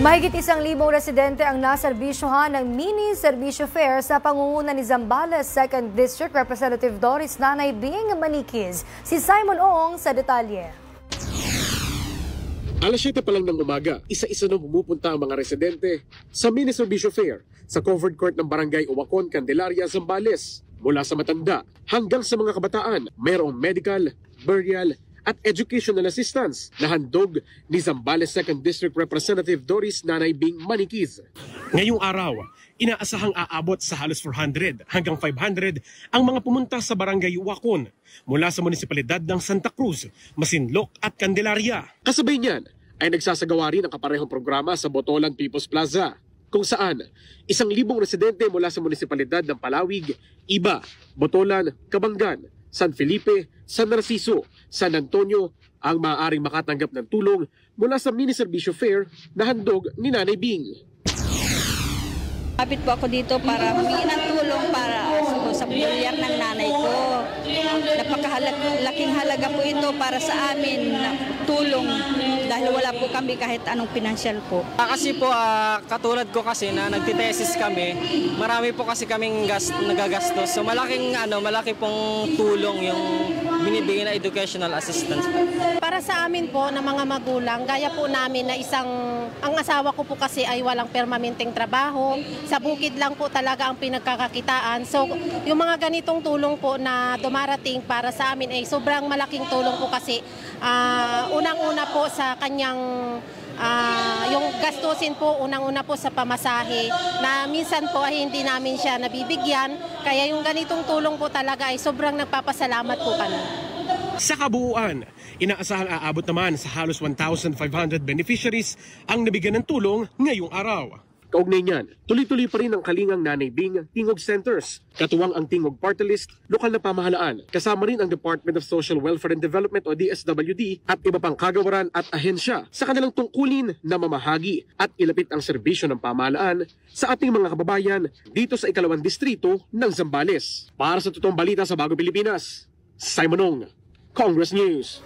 Mahigit 1,000 residente ang naserbisyohan ng mini serbisyo fair sa pangunguna ni Zambales 2nd District Representative Doris Nanay Bing Manikiz. Si Simon Ong sa detalye. Alas 7 pa lang ng umaga, isa-isa na pumupunta ang mga residente sa mini serbisyo fair sa covered court ng Barangay Uwakon, Candelaria, Zambales. Mula sa matanda hanggang sa mga kabataan, mayroong medical, burial, at educational assistance na handog ni Zambales 2nd District Representative Doris Nanay Bing Manikiz. Ngayong araw, inaasahang aabot sa halos 400 hanggang 500 ang mga pumunta sa Barangay Uwakon mula sa munisipalidad ng Santa Cruz, Masinloc at Candelaria. Kasabay niyan ay nagsasagawa rin ang kaparehong programa sa Botolan People's Plaza, kung saan 1,000 residente mula sa munisipalidad ng Palawig, Iba, Botolan, Cabangan, San Felipe, San Narciso, San Antonio ang maaaring makatanggap ng tulong mula sa mini serbisyo fair na handog ni Nanay Bing. Kapit po ako dito para humingi ng tulong para sa pamilyar ng nanay ko. Napakalaking halaga po ito para sa amin na tulong dahil wala po kami kahit anong pinansyal po. Kasi po katulad ko kasi na nagtitesis kami, marami po kasi kaming nagagastos. So malaki pong tulong yung binibigay na educational assistance. Para sa amin po na mga magulang, gaya po namin na ang asawa ko po kasi ay walang permanenteng trabaho. Sa bukid lang po talaga ang pinagkakakitaan. So yung mga ganitong tulong po na dumarating para sa amin ay sobrang malaking tulong po kasi unang-una po sa kanyang yung gastusin po, unang-una po sa pamasahe na minsan po ay hindi namin siya nabibigyan. Kaya yung ganitong tulong po talaga ay sobrang nagpapasalamat po kami. Sa kabuuan, inaasahang aabot naman sa halos 1,500 beneficiaries ang nabigyan ng tulong ngayong araw. Kaugnay niyan, tuloy-tuloy pa rin ang kalingang Nanay Bing Tingog Centers, katuwang ang Tingog Party List, lokal na pamahalaan, kasama rin ang Department of Social Welfare and Development o DSWD at iba pang kagawaran at ahensya sa kanilang tungkulin na mamahagi at ilapit ang serbisyo ng pamahalaan sa ating mga kababayan dito sa 2nd Distrito ng Zambales. Para sa totoong balita sa Bagong Pilipinas, Simon Ong, Congress News.